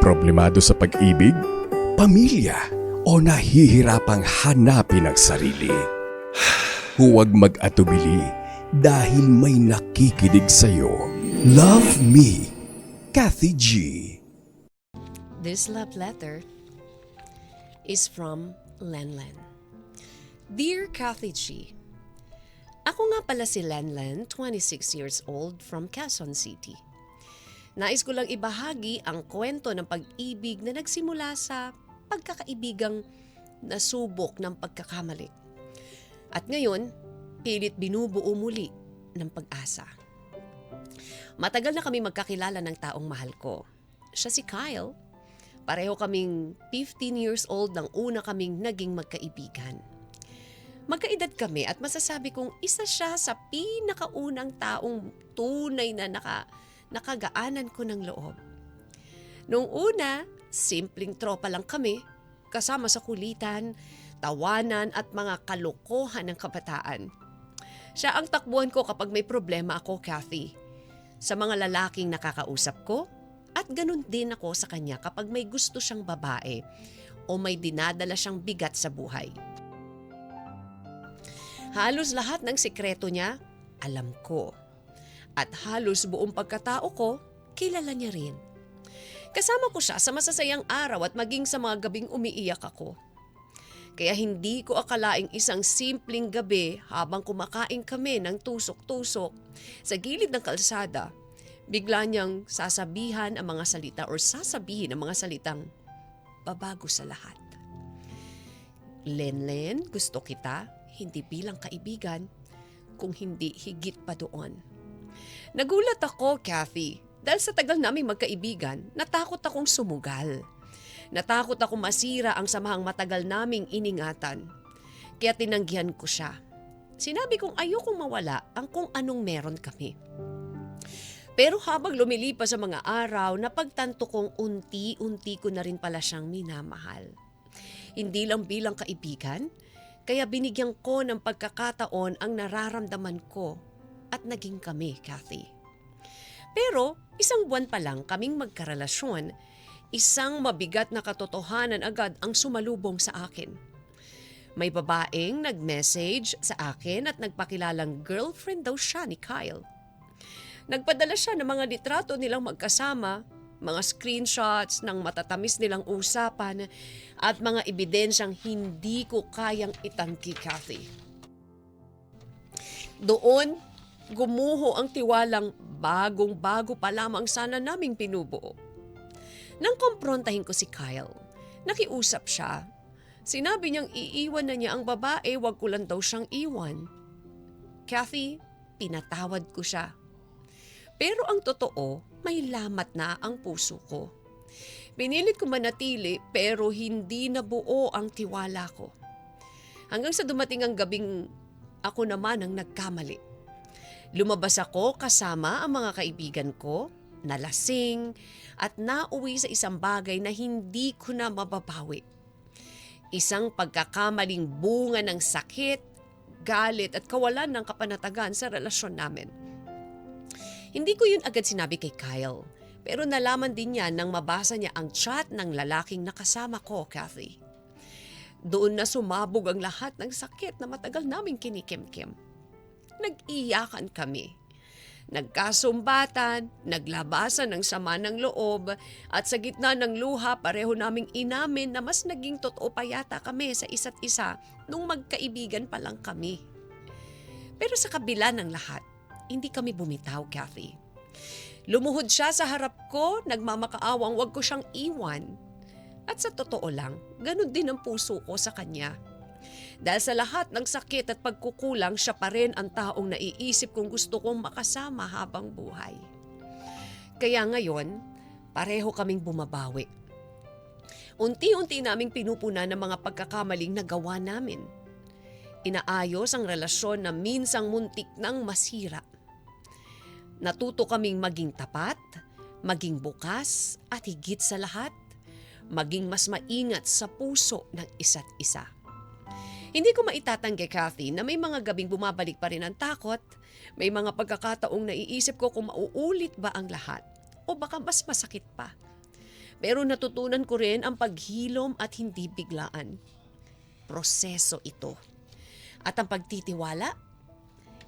Problemado sa pag-ibig, pamilya, o nahihirapang hanapin ang sarili? Huwag mag-atubili dahil may nakikinig sa'yo. Love Me, Kathy G. This love letter is from Lenlen. Dear Kathy G, ako nga pala si Lenlen, 26 years old from Quezon City. Nais ko lang ibahagi ang kwento ng pag-ibig na nagsimula sa pagkakaibigang nasubok ng pagkakamali. At ngayon, pilit binubuo muli ng pag-asa. Matagal na kami magkakilala ng taong mahal ko. Siya si Kyle. Pareho kaming 15 years old nang una kaming naging magkaibigan. Magkaedad kami at masasabi kong isa siya sa pinakaunang taong tunay na nakagaanan ko ng loob. Noong una, simpleng tropa lang kami, kasama sa kulitan, tawanan at mga kalokohan ng kabataan. Siya ang takbuhan ko kapag may problema ako, Kathy. Sa mga lalaking nakakausap ko, at ganun din ako sa kanya kapag may gusto siyang babae o may dinadala siyang bigat sa buhay. Halos lahat ng sikreto niya, alam ko. At halos buong pagkatao ko, kilala niya rin. Kasama ko siya sa masasayang araw at maging sa mga gabing umiiyak ako. Kaya hindi ko akalaing isang simpleng gabi habang kumakain kami ng tusok-tusok sa gilid ng kalsada, bigla niyang sasabihin ang mga salitang babago sa lahat. Lenlen, gusto kita, hindi bilang kaibigan, kung hindi higit pa doon. Nagulat ako, Kathy, dahil sa tagal naming magkaibigan, natakot akong sumugal. Natakot akong masira ang samahang matagal naming iningatan. Kaya tinanggihan ko siya. Sinabi kong ayokong mawala ang kung anong meron kami. Pero habang lumilipas sa mga araw, napagtanto kong unti-unti ko na rin pala siyang minamahal. Hindi lang bilang kaibigan, kaya binigyan ko ng pagkakataon ang nararamdaman ko at naging kami, Kathy. Pero isang buwan pa lang kaming magkarelasyon, isang mabigat na katotohanan agad ang sumalubong sa akin. May babaeng nag-message sa akin at nagpakilalang girlfriend daw siya ni Kyle. Nagpadala siya ng mga litrato nilang magkasama, mga screenshots ng matatamis nilang usapan at mga ebidensyang hindi ko kayang itanggi, Kathy. Doon, gumuho ang tiwalang bagong-bago pa lamang sana naming pinubuo. Nang kumprontahin ko si Kyle, nakiusap siya. Sinabi niyang iiwan na niya ang babae, wag ko lang daw siyang iwan. Kathy, pinatawad ko siya. Pero ang totoo, may lamat na ang puso ko. Pinilit ko manatili pero hindi nabuo ang tiwala ko. Hanggang sa dumating ang gabing ako naman ang nagkamali. Lumabas ako kasama ang mga kaibigan ko, nalasing at nauwi sa isang bagay na hindi ko na mababawi. Isang pagkakamaling bunga ng sakit, galit at kawalan ng kapanatagan sa relasyon namin. Hindi ko yun agad sinabi kay Kyle, pero nalaman din niya nang mabasa niya ang chat ng lalaking nakasama ko, Kathy. Doon na sumabog ang lahat ng sakit na matagal naming kinikimkim. Nag-iyakan kami. Nagkasumbatan, naglabasan ng sama ng loob at sa gitna ng luha pareho naming inamin na mas naging totoo pa yata kami sa isa't isa nung magkaibigan pa lang kami. Pero sa kabila ng lahat, hindi kami bumitaw, Kathy. Lumuhod siya sa harap ko, nagmamakaawang wag ko siyang iwan. At sa totoo lang, ganun din ang puso ko sa kanya. Dahil sa lahat ng sakit at pagkukulang, siya pa rin ang taong naiisip kong gusto kong makasama habang buhay. Kaya ngayon, pareho kaming bumabawi. Unti-unti naming pinupunan ng mga pagkakamaling nagawa namin. Inaayos ang relasyon na minsang muntik nang masira. Natuto kaming maging tapat, maging bukas at higit sa lahat, maging mas maingat sa puso ng isa't isa. Hindi ko maitatanggi, Kathy, na may mga gabing bumabalik pa rin ang takot, may mga pagkakataong naiisip ko kung mauulit ba ang lahat o baka mas masakit pa. Pero natutunan ko rin ang paghilom at hindi biglaan. Proseso ito. At ang pagtitiwala,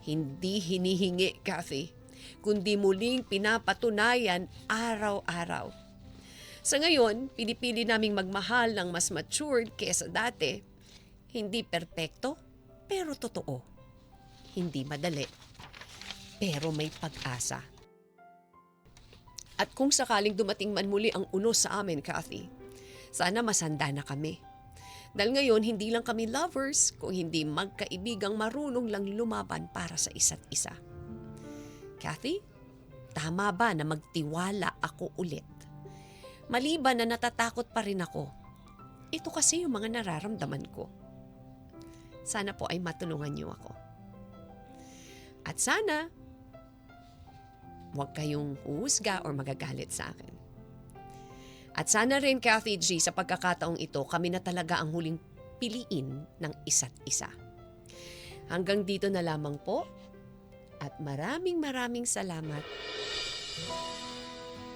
hindi hinihingi, Kathy, kundi muling pinapatunayan araw-araw. Sa ngayon, pinipili naming magmahal ng mas matured kesa dati. Hindi perpekto, pero totoo. Hindi madali, pero may pag-asa. At kung sakaling dumating man muli ang unos sa amin, Kathy, sana masanda na kami. Dahil ngayon, hindi lang kami lovers, kung hindi magkaibigang marunong lang lumaban para sa isa't isa. Kathy, tama ba na magtiwala ako ulit? Maliban na natatakot pa rin ako. Ito kasi yung mga nararamdaman ko. Sana po ay matulungan niyo ako. At sana, huwag kayong huhusga or magagalit sa akin. At sana rin, Kathy G, sa pagkakataong ito, kami na talaga ang huling piliin ng isa't isa. Hanggang dito na lamang po, at maraming salamat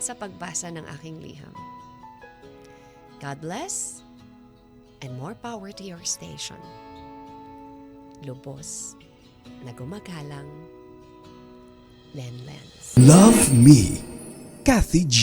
sa pagbasa ng aking liham. God bless, and more power to your station. Lubos na gumagalang, Len Lenz. Love Me, Kathy G.